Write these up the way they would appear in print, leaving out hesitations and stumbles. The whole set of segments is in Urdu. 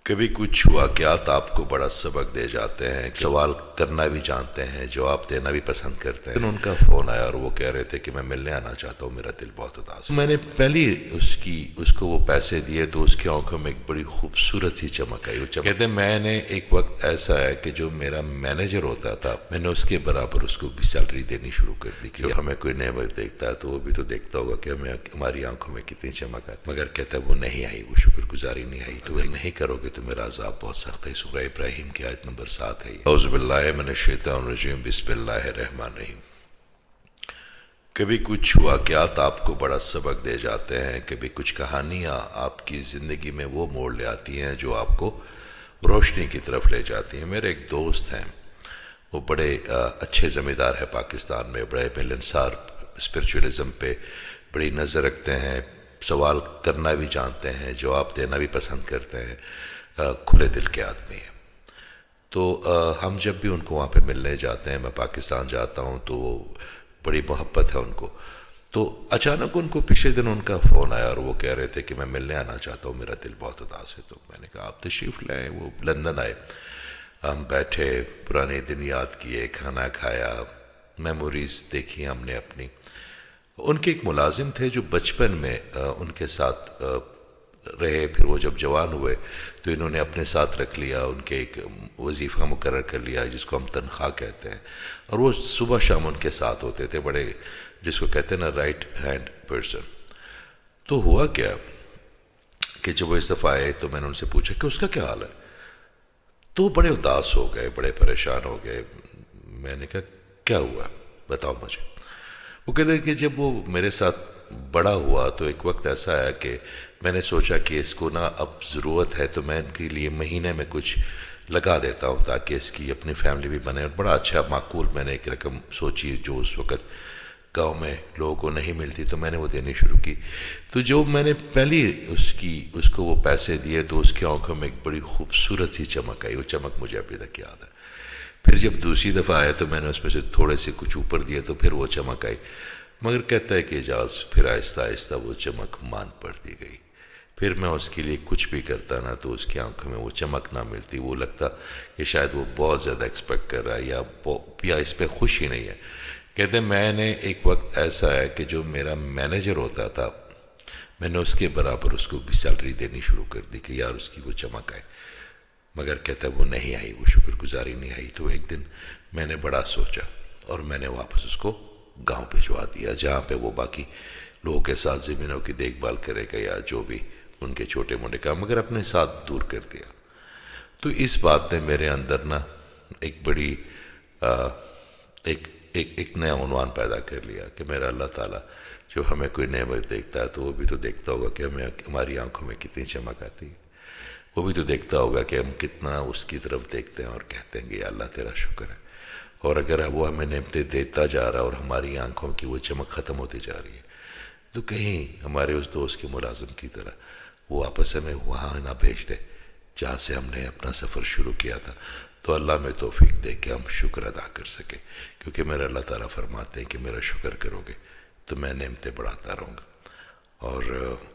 کبھی کچھ واقعات آپ کو بڑا سبق دے جاتے ہیں، سوال کرنا بھی جانتے ہیں، جواب دینا بھی پسند کرتے ہیں۔ ان کا فون آیا اور وہ کہہ رہے تھے کہ میں ملنے آنا چاہتا ہوں، میرا دل بہت اداس ہے۔ میں نے پہلی اس کو وہ پیسے دیے تو اس کی آنکھوں میں ایک بڑی خوبصورت سی چمک آئی۔ وہ کہتے ہیں میں نے ایک وقت ایسا ہے کہ جو میرا مینیجر ہوتا تھا، میں نے اس کے برابر اس کو بھی سیلری دینی شروع کر دی کہ ہمیں کوئی نعمت دیکھتا ہے تو وہ بھی تو دیکھتا ہوگا کہ ہماری آنکھوں میں کتنی چمک آتی، مگر کہتا ہے وہ نہیں آئی، وہ شکر گزاری نہیں آئی، تو نہیں کرو گے تو میرا عذاب بہت سخت ہے۔ سورہ ابراہیم کی آیت نمبر 7 ہے۔ اعوذ باللہ من الشیطان الرجیم، بسم اللہ الرحمن الرحیم۔ کبھی کچھ واقعات آپ کو بڑا سبق دے جاتے ہیں، کبھی کچھ کہانیاں آپ کی زندگی میں وہ موڑ لے آتی ہیں جو آپ کو روشنی کی طرف لے جاتی ہیں۔ میرے ایک دوست ہیں، وہ بڑے اچھے زمیندار ہیں پاکستان میں، بڑے ملنسار، اسپرچولیزم پہ بڑی نظر رکھتے ہیں، سوال کرنا بھی جانتے ہیں، جواب دینا بھی پسند کرتے ہیں، کھلے دل کے آدمی ہیں۔ تو ہم جب بھی ان کو وہاں پہ ملنے جاتے ہیں، میں پاکستان جاتا ہوں تو وہ بڑی محبت ہے ان کو۔ تو اچانک ان کو پچھلے دن ان کا فون آیا اور وہ کہہ رہے تھے کہ میں ملنے آنا چاہتا ہوں، میرا دل بہت اداس ہے۔ تو میں نے کہا آپ تشریف لائیں۔ وہ لندن آئے، ہم بیٹھے، پرانے دن یاد کیے، کھانا کھایا، میموریز دیکھی ہم نے اپنی۔ ان کے ایک ملازم تھے جو بچپن میں ان کے ساتھ رہے، پھر وہ جب جوان ہوئے تو انہوں نے اپنے ساتھ رکھ لیا، ان کے ایک وظیفہ مقرر کر لیا جس کو ہم تنخواہ کہتے ہیں، اور وہ صبح شام ان کے ساتھ ہوتے تھے، بڑے جس کو کہتے ہیں نا رائٹ ہینڈ پرسن۔ تو ہوا کیا کہ جب وہ اس دفعہ آئے تو میں نے ان سے پوچھا کہ اس کا کیا حال ہے، تو وہ بڑے اداس ہو گئے، بڑے پریشان ہو گئے۔ میں نے کہا کیا ہوا بتاؤ مجھے۔ وہ کہتے ہیں کہ جب وہ میرے ساتھ بڑا ہوا تو ایک وقت ایسا آیا کہ میں نے سوچا کہ اس کو نا اب ضرورت ہے تو میں ان کے لیے مہینے میں کچھ لگا دیتا ہوں تاکہ اس کی اپنی فیملی بھی بنے، اور بڑا اچھا معقول میں نے ایک رقم سوچی جو اس وقت گاؤں میں لوگوں کو نہیں ملتی، تو میں نے وہ دینی شروع کی۔ تو جو میں نے پہلی اس کو وہ پیسے دیے تو اس کی آنکھوں میں ایک بڑی خوبصورت سی چمک آئی۔ وہ چمک مجھے ابھی تک یاد ہے۔ پھر جب دوسری دفعہ آیا تو میں نے اس میں سے تھوڑے سے کچھ اوپر دیے تو پھر وہ چمک آئی، مگر کہتا ہے کہ اعجاز پھر آہستہ آہستہ وہ چمک مان پڑتی گئی۔ پھر میں اس کے لیے کچھ بھی کرتا نا تو اس کی آنکھوں میں وہ چمک نہ ملتی، وہ لگتا کہ شاید وہ بہت زیادہ ایکسپیکٹ کر رہا ہے یا اس پہ خوشی نہیں ہے۔ کہتے ہیں میں نے ایک وقت ایسا ہے کہ جو میرا مینیجر ہوتا تھا، میں نے اس کے برابر اس کو بھی سیلری دینی شروع کر دی کہ یار اس کی وہ چمک آئے، مگر کہتا ہے وہ نہیں آئی، وہ شکر گزاری نہیں آئی۔ تو ایک دن میں نے بڑا سوچا اور میں نے واپس اس کو گاؤں بھجوا دیا جہاں پہ وہ باقی لوگوں کے ساتھ زمینوں کی دیکھ بھال کرے گا یا جو بھی ان کے چھوٹے موٹے کام، مگر اپنے ساتھ دور کر دیا۔ تو اس بات نے میرے اندر نا ایک بڑی ایک نیا عنوان پیدا کر لیا کہ میرا اللہ تعالیٰ جو ہمیں کوئی نعمت دیکھتا ہے تو وہ بھی تو دیکھتا ہوگا کہ ہماری آنکھوں میں کتنی چمک آتی ہے، وہ بھی تو دیکھتا ہوگا کہ ہم کتنا اس کی طرف دیکھتے ہیں اور کہتے ہیں کہ یا اللہ تیرا شکر ہے۔ اور اگر وہ ہمیں نعمتیں دیتا جا رہا اور ہماری آنکھوں کی وہ چمک ختم ہوتی جا رہی ہے تو کہیں ہمارے اس دوست کے ملازم کی طرح وہ آپس میں وہاں نہ بھیج دے جہاں سے ہم نے اپنا سفر شروع کیا تھا۔ تو اللہ میں توفیق دے کہ ہم شکر ادا کر سکیں، کیونکہ میرا اللہ تعالیٰ فرماتے ہیں کہ میرا شکر کرو گے تو میں نعمتیں بڑھاتا رہوں گا، اور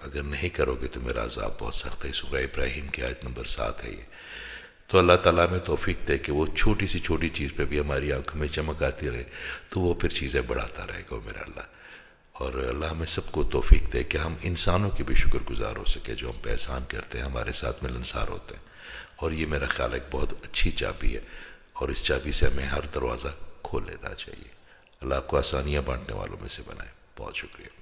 اگر نہیں کرو گے تو میرا عذاب بہت سخت ہے۔ سورہ ابراہیم کی آیت نمبر 7 ہے یہ۔ تو اللہ تعالیٰ میں توفیق دے کہ وہ چھوٹی سی چھوٹی چیز پہ بھی ہماری آنکھوں میں چمک آتی رہے تو وہ پھر چیزیں بڑھاتا رہے گا میرا اللہ۔ اور اللہ ہمیں سب کو توفیق دے کہ ہم انسانوں کی بھی شکر گزار ہو سکے جو ہم پہ احسان کرتے ہیں، ہمارے ساتھ ملنسار ہوتے ہیں۔ اور یہ میرا خیال ایک بہت اچھی چابی ہے، اور اس چابی سے ہمیں ہر دروازہ کھول لینا چاہیے۔ اللہ آپ کو آسانیاں بانٹنے والوں میں سے بنائے۔ بہت شکریہ۔